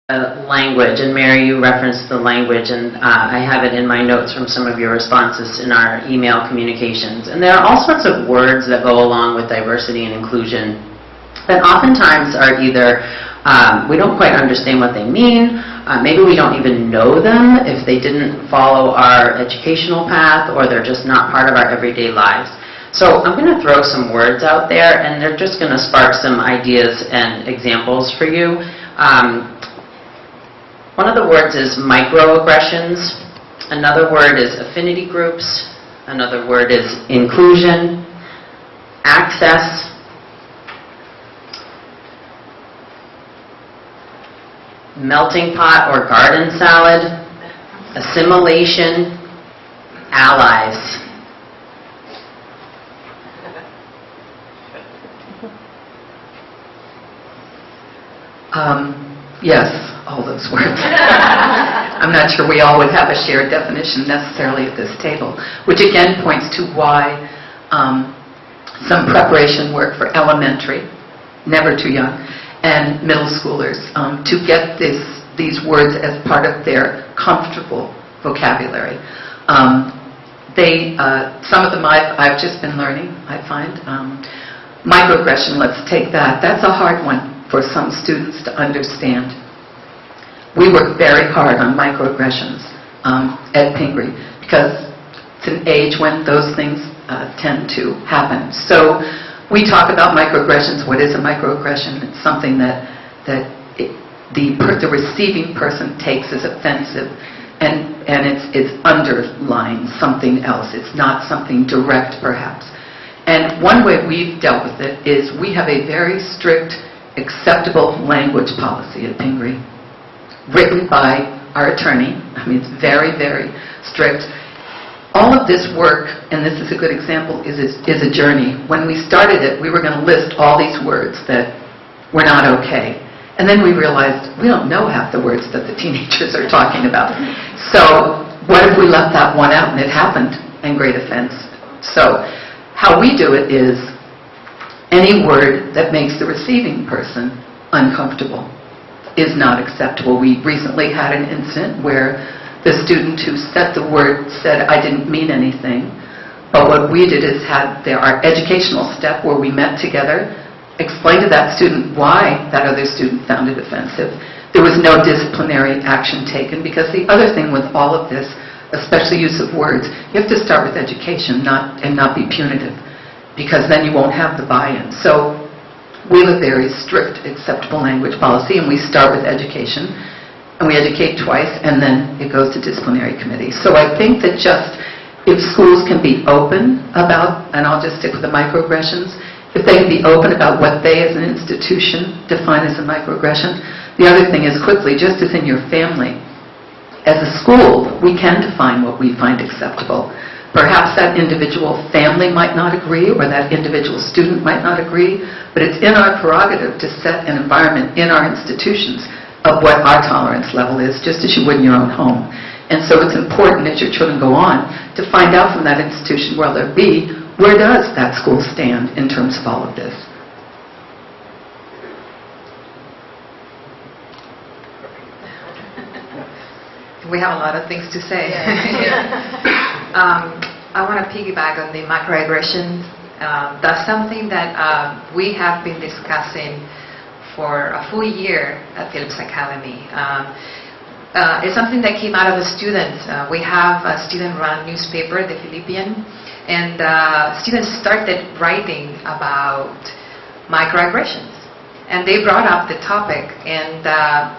language, and Mary, you referenced the language, and I have it in my notes from some of your responses in our email communications. And there are all sorts of words that go along with diversity and inclusion that oftentimes are either we don't quite understand what they mean, maybe we don't even know them if they didn't follow our educational path, or they're just not part of our everyday lives. So I'm going to throw some words out there, and they're just going to spark some ideas and examples for you. One of the words is microaggressions. Another word is affinity groups. Another word is inclusion, access, melting pot or garden salad, assimilation, allies. Yes, all those words. I'm not sure we all would have a shared definition necessarily at this table, which again points to why some preparation work for elementary, never too young, and middle schoolers to get these words as part of their comfortable vocabulary. Some of them I've just been learning, I find. Microaggression, let's take that. That's a hard one for some students to understand. We work very hard on microaggressions at Pingree because it's an age when those things tend to happen. So we talk about microaggressions. What is a microaggression? It's something that the receiving person takes as offensive, and it's underlying something else. It's not something direct, perhaps. And one way we've dealt with it is we have a very strict acceptable language policy at Pingree, written by our attorney. I mean, it's very, very strict. All of this work, and this is a good example, is a journey. When we started it, we were going to list all these words that were not okay. And then we realized we don't know half the words that the teenagers are talking about. So what if we left that one out and it happened in great offense? So how we do it is any word that makes the receiving person uncomfortable is not acceptable. We recently had an incident where the student who said the word said, "I didn't mean anything." But what we did is had our educational step where we met together, explained to that student why that other student found it offensive. There was no disciplinary action taken, because the other thing with all of this, especially use of words, you have to start with education and not be punitive, because then you won't have the buy-in. So we have a very strict acceptable language policy, and we start with education, and we educate twice, and then it goes to disciplinary committee. So I think that just if schools can be open about, and I'll just stick with the microaggressions, if they can be open about what they as an institution define as a microaggression. The other thing is, quickly, just as in your family, as a school, we can define what we find acceptable. Perhaps that individual family might not agree, or that individual student might not agree, but it's in our prerogative to set an environment in our institutions of what our tolerance level is, just as you would in your own home. And so it's important as your children go on to find out from that institution, where they'll be, where does that school stand in terms of all of this? We have a lot of things to say. I want to piggyback on the microaggressions. That's something that we have been discussing for a full year at Phillips Academy. It's something that came out of the students. We have a student-run newspaper, The Philippian, and students started writing about microaggressions. And they brought up the topic, and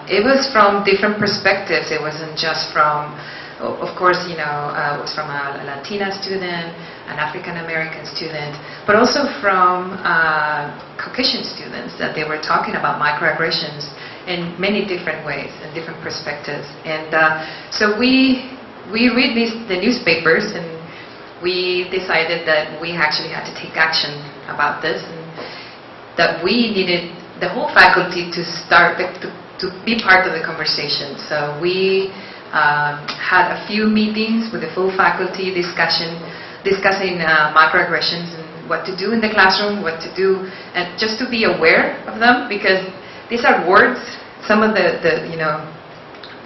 it was from different perspectives. It wasn't just from, of course, it was from a Latina student, an African American student, but also from Caucasian students, that they were talking about microaggressions in many different ways and different perspectives. And so we read the newspapers, and we decided that we actually had to take action about this, and that we needed the whole faculty to start to be part of the conversation. So we had a few meetings with the full faculty discussing microaggressions and what to do in the classroom, what to do, and just to be aware of them, because these are words some of the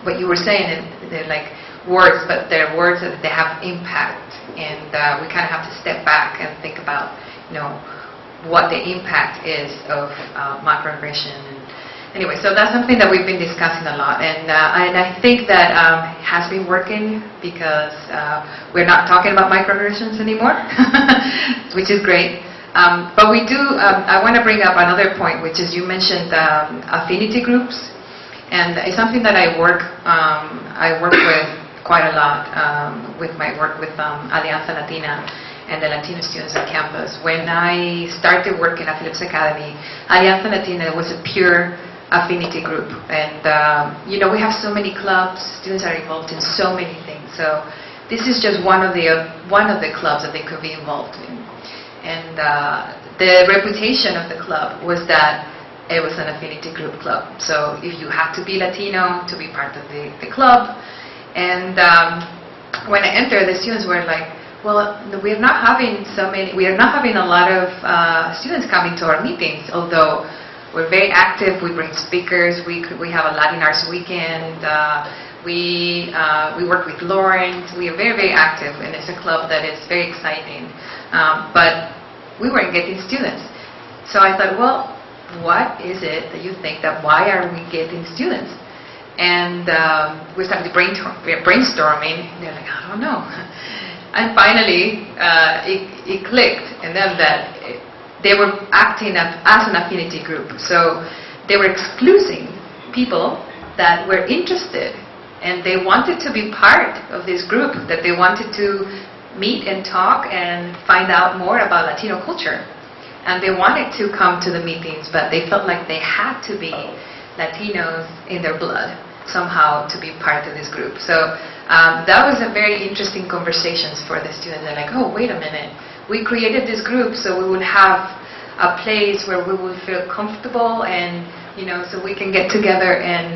what you were saying, they're like words, but they're words that they have impact, and we kind of have to step back and think about, what the impact is of microaggression. And anyway, so that's something that we've been discussing a lot, and I think that has been working because we're not talking about microaggressions anymore, which is great. But we do, I want to bring up another point, which is you mentioned affinity groups, and it's something that I work with quite a lot with my work with Alianza Latina and the Latino students on campus. When I started working at Phillips Academy, Alianza Latina was a pure affinity group, and we have so many clubs, students are involved in so many things. So this is just one of the clubs that they could be involved in. And the reputation of the club was that it was an affinity group club. So if you had to be Latino to be part of the club. And when I entered, the students were like, well, we are not having a lot of students coming to our meetings, although we're very active. We bring speakers. We have a Latin Arts weekend. We work with Lawrence. We are very, very active, and it's a club that is very exciting. But we weren't getting students. So I thought, well, what is it that you think that why are we getting students? And we started brainstorming. They're like, I don't know. And finally, it clicked in them that they were acting as an affinity group. So they were excluding people that were interested, and they wanted to be part of this group, that they wanted to meet and talk and find out more about Latino culture. And they wanted to come to the meetings, but they felt like they had to be Latinos in their blood somehow to be part of this group. So that was a very interesting conversations for the students. They're like, oh, wait a minute. We created this group so we would have a place where we would feel comfortable, and so we can get together and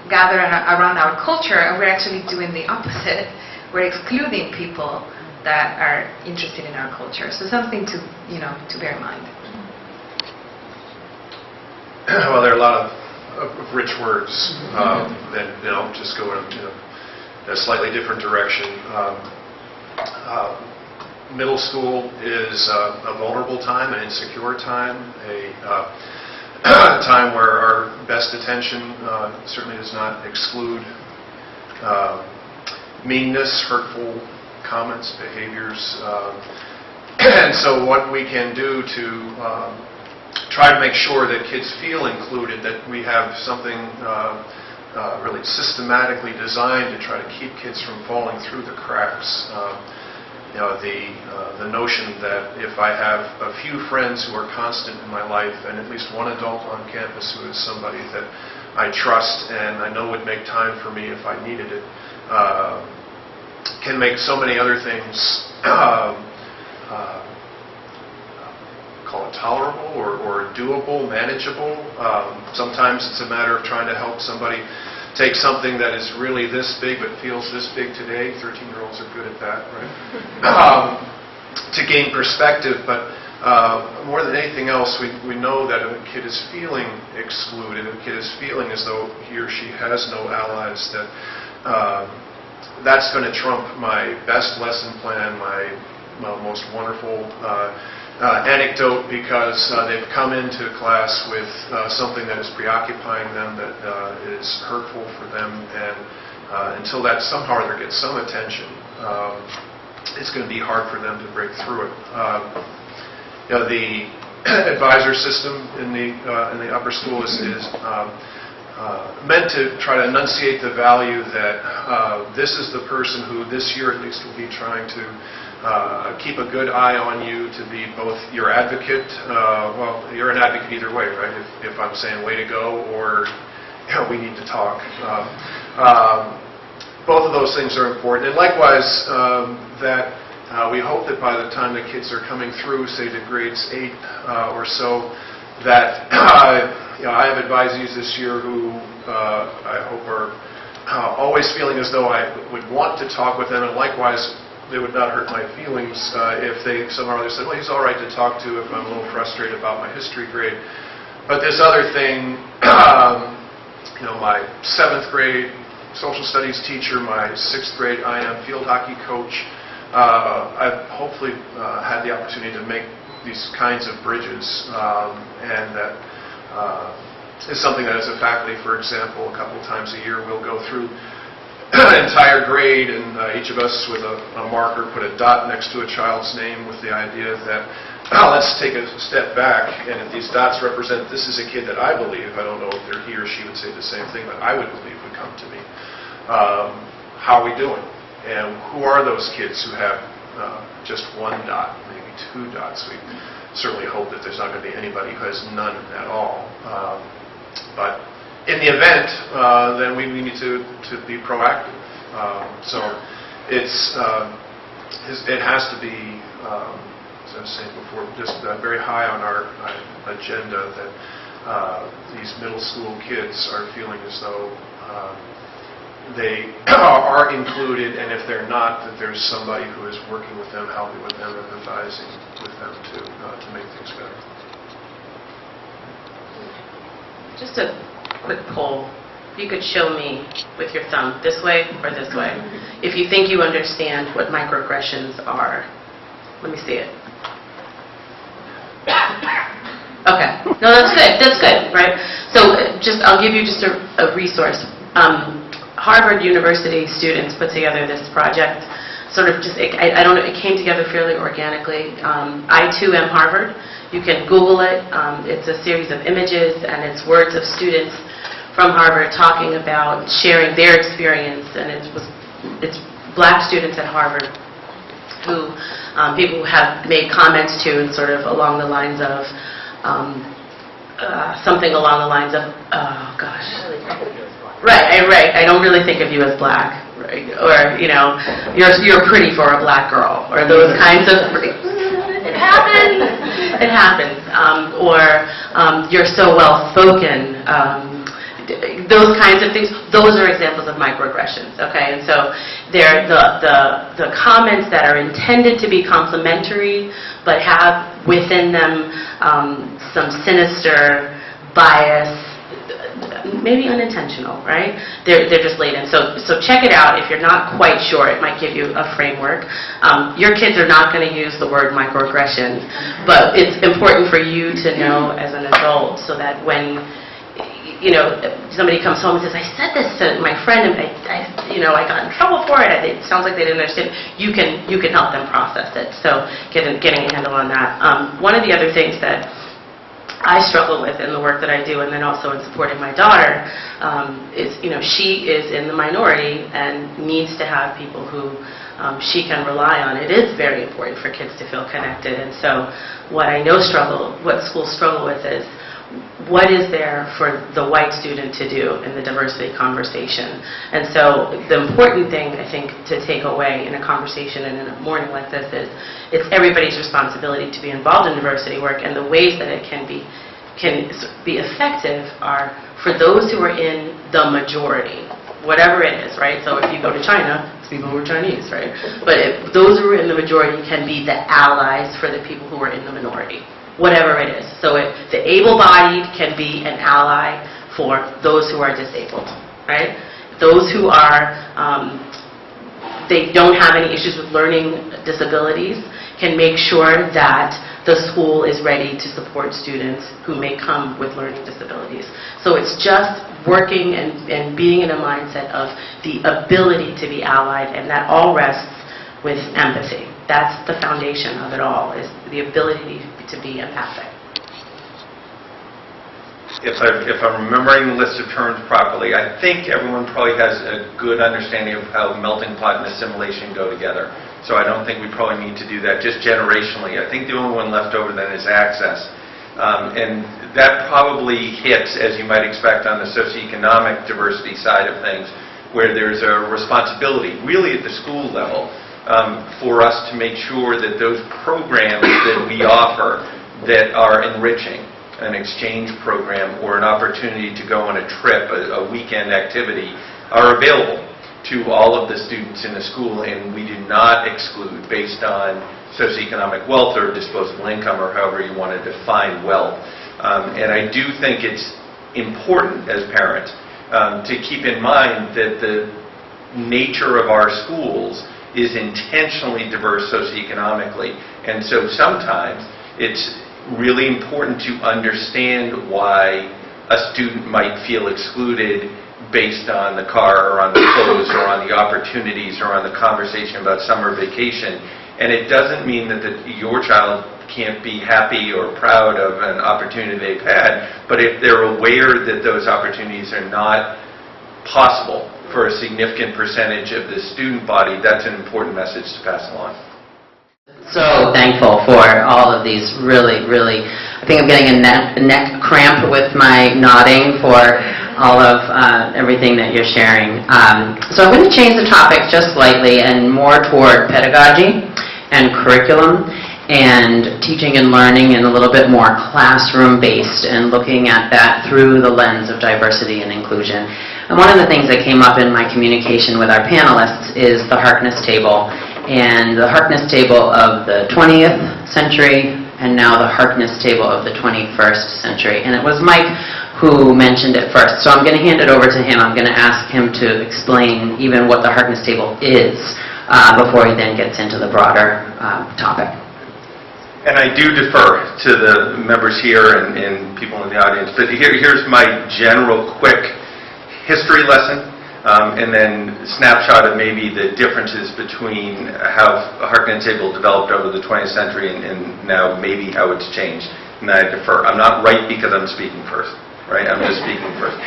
gather around our culture. And we're actually doing the opposite. We're excluding people that are interested in our culture. So something to bear in mind. Well, there are a lot of rich words that just go in a slightly different direction. Middle school is a vulnerable time, an insecure time, a time where our best attention certainly does not exclude meanness, hurtful comments, behaviors. And so what we can do to try to make sure that kids feel included, that we have something really systematically designed to try to keep kids from falling through the cracks. The notion that if I have a few friends who are constant in my life, and at least one adult on campus who is somebody that I trust and I know would make time for me if I needed it, can make so many other things call it tolerable or doable, manageable. Sometimes it's a matter of trying to help somebody take something that is really this big but feels this big today. 13-year-olds are good at that, right? To gain perspective, but more than anything else, we know that if a kid is feeling excluded, if a kid is feeling as though he or she has no allies, that that's going to trump my best lesson plan, my most wonderful anecdote, because they've come into class with something that is preoccupying them, that is hurtful for them, and until that somehow or other gets some attention, it's going to be hard for them to break through it. The advisor system in the upper school is meant to try to enunciate the value that this is the person who this year at least will be trying to keep a good eye on you, to be both your advocate. Well, you're an advocate either way, right? If I'm saying way to go, or we need to talk. Both of those things are important. And likewise, that we hope that by the time the kids are coming through, say to grades 8 or so, that I have advisees this year who I hope are always feeling as though I would want to talk with them, and likewise, they would not hurt my feelings if they somehow or other said, well, he's all right to talk to if I'm a little frustrated about my history grade. But this other thing, my 7th grade social studies teacher, my 6th grade IM field hockey coach, I've hopefully had the opportunity to make these kinds of bridges, and that is something that as a faculty, for example, a couple of times a year we'll go through an entire grade, and each of us with a marker put a dot next to a child's name with the idea that let's take a step back, and if these dots represent this is a kid that I believe, I don't know if he or she would say the same thing, but I would believe would come to me. How are we doing? And who are those kids who have just one dot, maybe 2 dots? We certainly hope that there's not going to be anybody who has none at all. But in the event, then we need to be proactive. So it has to be, as I was saying before, just very high on our agenda that these middle school kids are feeling as though they are included, and if they're not, that there's somebody who is working with them, helping with them, empathizing with them to make things better. Just a quick poll. If you could show me with your thumb, this way or this way, if you think you understand what microaggressions are. Let me see it. Okay. No, that's good. That's good, right? So I'll give you just a resource. Harvard University students put together this project. Sort of just, I don't know, it came together fairly organically. I too am Harvard. You can Google it. It's a series of images, and it's words of students from Harvard talking about sharing their experience, and it's black students at Harvard who people have made comments to, and sort of along the lines of something along the lines of, oh gosh, right. I don't really think of you as black, right? Or you're pretty for a black girl, or those kinds of. It happens. Or you're so well spoken. Those kinds of things, those are examples of microaggressions, okay? And so they're the comments that are intended to be complimentary but have within them some sinister bias, maybe unintentional, right? They're just latent. So check it out. If you're not quite sure, it might give you a framework. Your kids are not going to use the word microaggression, but it's important for you to know as an adult so that when somebody comes home and says, I said this to my friend and I got in trouble for it. It sounds like they didn't understand. You can help them process it. So getting a handle on that. One of the other things that I struggle with in the work that I do, and then also in supporting my daughter, is she is in the minority and needs to have people who she can rely on. It is very important for kids to feel connected. And so what schools struggle with is, what is there for the white student to do in the diversity conversation? And so the important thing, I think, to take away in a conversation and in a morning like this is it's everybody's responsibility to be involved in diversity work, and the ways that it can be effective are for those who are in the majority, whatever it is, right? So if you go to China, it's people who are Chinese, right? But those who are in the majority can be the allies for the people who are in the minority, whatever it is. So the able-bodied can be an ally for those who are disabled, right? Those who are, they don't have any issues with learning disabilities can make sure that the school is ready to support students who may come with learning disabilities. So it's just working and being in a mindset of the ability to be allied, and that all rests with empathy. That's the foundation of it all, is the ability to be empathic. If I'm remembering the list of terms properly, I think everyone probably has a good understanding of how melting pot and assimilation go together. So I don't think we probably need to do that just generationally. I think the only one left over then is access. And that probably hits, as you might expect, on the socioeconomic diversity side of things, where there's a responsibility, really at the school level, for us to make sure that those programs that we offer that are enriching, an exchange program or an opportunity to go on a trip, a weekend activity, are available to all of the students in the school, and we do not exclude based on socioeconomic wealth or disposable income or however you want to define wealth. And I do think it's important as parents to keep in mind that the nature of our schools is intentionally diverse socioeconomically. And so sometimes it's really important to understand why a student might feel excluded based on the car or on the clothes or on the opportunities or on the conversation about summer vacation. And it doesn't mean that your child can't be happy or proud of an opportunity they've had, but if they're aware that those opportunities are not possible for a significant percentage of the student body, that's an important message to pass along. So thankful for all of these really, I think I'm getting a neck cramp with my nodding for all of everything that you're sharing. So I'm going to change the topic just slightly and more toward pedagogy and curriculum and teaching and learning and a little bit more classroom-based and looking at that through the lens of diversity and inclusion. And one of the things that came up in my communication with our panelists is the Harkness table, and the Harkness table of the 20th century and now the Harkness table of the 21st century. And it was Mike who mentioned it first. So I'm going to hand it over to him. I'm going to ask him to explain even what the Harkness table is before he then gets into the broader topic. And I do defer to the members here and people in the audience, but here's my general quick history lesson, and then snapshot of maybe the differences between how the Harkness table developed over the 20th century and now maybe how it's changed. And I defer. I'm not right because I'm speaking first, right? I'm just speaking first.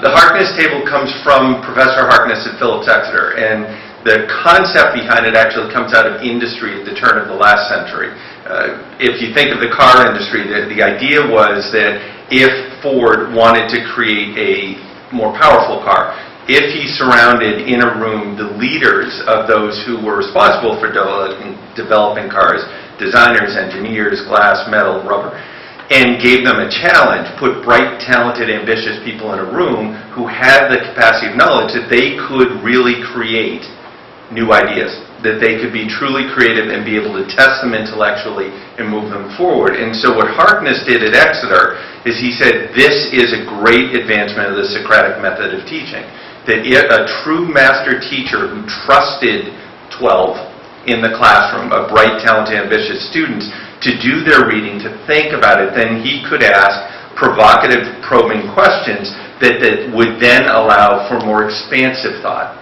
The Harkness table comes from Professor Harkness at Phillips Exeter, and the concept behind it actually comes out of industry at the turn of the last century. If you think of the car industry, the idea was that if Ford wanted to create a more powerful car, if he surrounded in a room the leaders of those who were responsible for developing cars, designers, engineers, glass, metal, rubber, and gave them a challenge, put bright, talented, ambitious people in a room who had the capacity of knowledge that they could really create new ideas, that they could be truly creative and be able to test them intellectually and move them forward. And so what Harkness did at Exeter is he said, this is a great advancement of the Socratic method of teaching, that a true master teacher who trusted 12 in the classroom of bright, talented, ambitious students to do their reading, to think about it, then he could ask provocative, probing questions that would then allow for more expansive thought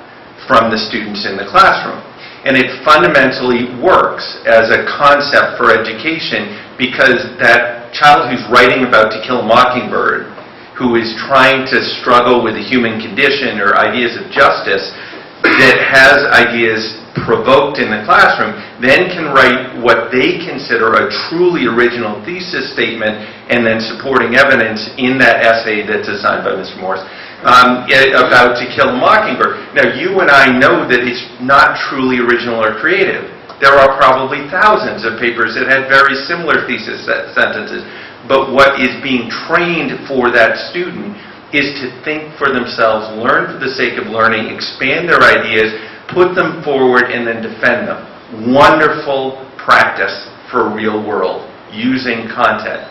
from the students in the classroom. And it fundamentally works as a concept for education because that child who's writing about To Kill a Mockingbird, who is trying to struggle with the human condition or ideas of justice, that has ideas provoked in the classroom, then can write what they consider a truly original thesis statement and then supporting evidence in that essay that's assigned by Mr. Morris about To Kill a Mockingbird. Now, you and I know that it's not truly original or creative. There are probably thousands of papers that had very similar thesis sentences, but what is being trained for that student is to think for themselves, learn for the sake of learning, expand their ideas, put them forward, and then defend them. Wonderful practice for real world, using content.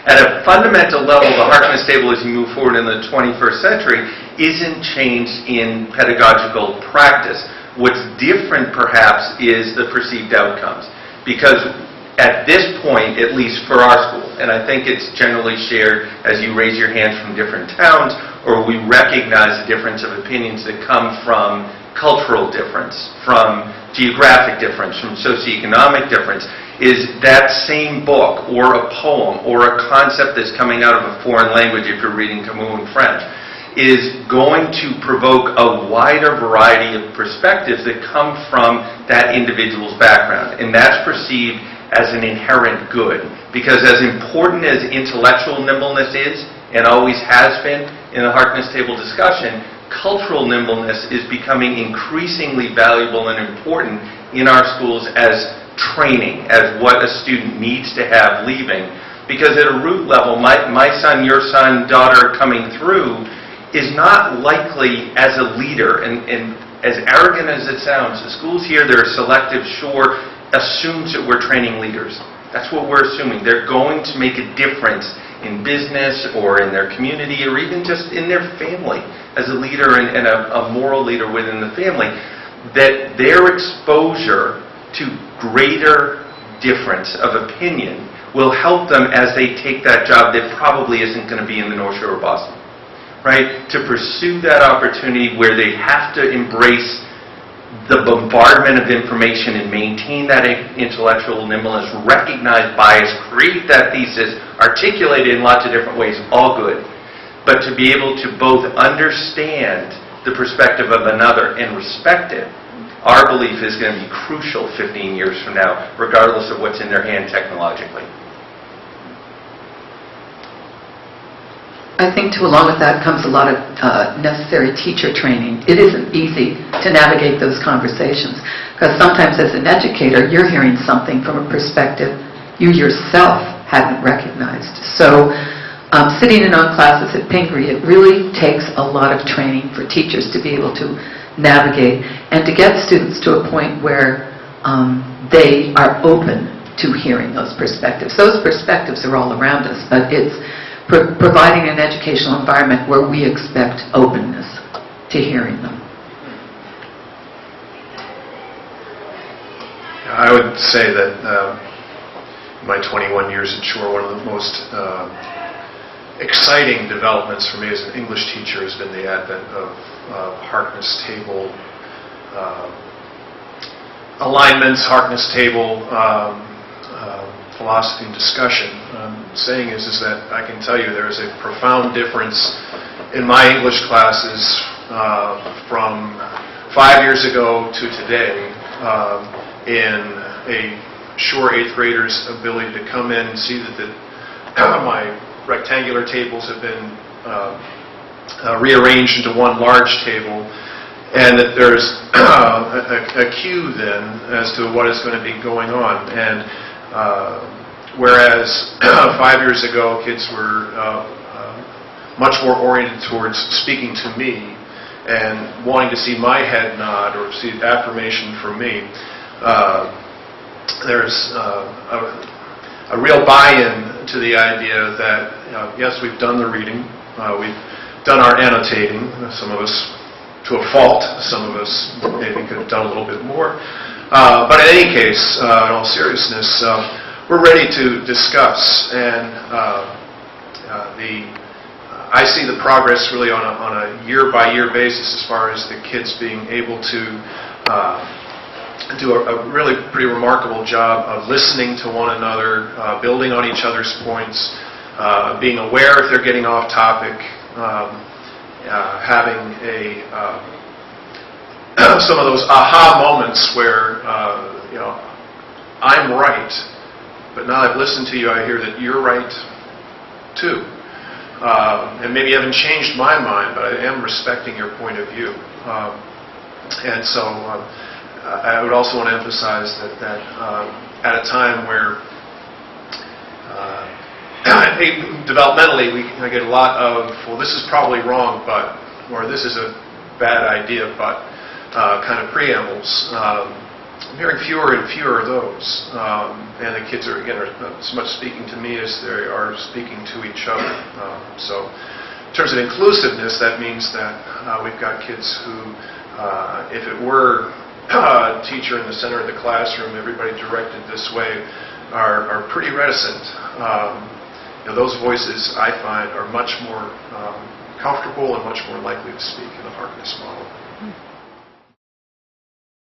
At a fundamental level, the Harkness table, as you move forward in the 21st century, isn't changed in pedagogical practice. What's different, perhaps, is the perceived outcomes. Because at this point, at least for our school, and I think it's generally shared as you raise your hands from different towns, or we recognize the difference of opinions that come from cultural difference, from geographic difference, from socioeconomic difference, is that same book or a poem or a concept that's coming out of a foreign language, if you're reading Camus in French, is going to provoke a wider variety of perspectives that come from that individual's background. And that's perceived as an inherent good. Because as important as intellectual nimbleness is, and always has been in the Harkness table discussion, cultural nimbleness is becoming increasingly valuable and important in our schools as training, as what a student needs to have leaving. Because at a root level, my son, your son, daughter coming through is not likely as a leader. And as arrogant as it sounds, the schools here, they're selective, sure, assumes that we're training leaders. That's what we're assuming. They're going to make a difference in business or in their community or even just in their family as a leader and a moral leader within the family, that their exposure to greater difference of opinion will help them as they take that job that probably isn't going to be in the North Shore of Boston, right? To pursue that opportunity where they have to embrace the bombardment of information and maintain that intellectual nimbleness, recognize bias, create that thesis, articulate it in lots of different ways, all good. But to be able to both understand the perspective of another and respect it, our belief is going to be crucial 15 years from now, regardless of what's in their hand technologically. I think, too, along with that comes a lot of necessary teacher training. It isn't easy to navigate those conversations because sometimes as an educator, you're hearing something from a perspective you yourself hadn't recognized. So sitting in on classes at Pingree, it really takes a lot of training for teachers to be able to navigate and to get students to a point where they are open to hearing those perspectives. Those perspectives are all around us, but it's providing an educational environment where we expect openness to hearing them. I would say that in my 21 years at Shore, one of the most exciting developments for me as an English teacher has been the advent of Harkness table alignments, Harkness table philosophy and discussion. Saying is that I can tell you there is a profound difference in my English classes from 5 years ago to today in a Shore 8th grader's ability to come in and see that my rectangular tables have been rearranged into one large table, and that there's a cue then as to what is going to be going on. And whereas 5 years ago kids were much more oriented towards speaking to me and wanting to see my head nod or see affirmation from me, there's a real buy-in to the idea that, yes, we've done the reading, we've done our annotating, some of us to a fault, some of us maybe could have done a little bit more. But in any case, in all seriousness, we're ready to discuss, and I see the progress really on a year-by-year basis as far as the kids being able to do a really pretty remarkable job of listening to one another, building on each other's points, being aware if they're getting off topic, having some of those aha moments where I'm right, but now I've listened to you, I hear that you're right too. And maybe I haven't changed my mind, but I am respecting your point of view. And so I would also want to emphasize that at a time where developmentally I get a lot of, well, this is probably wrong, but, or this is a bad idea, but kind of preambles. I'm hearing fewer and fewer of those. And the kids are, again, are not so much speaking to me as they are speaking to each other. So in terms of inclusiveness, that means that we've got kids who, if it were a teacher in the center of the classroom, everybody directed this way, are pretty reticent. Those voices, I find, are much more comfortable and much more likely to speak in the Harkness model.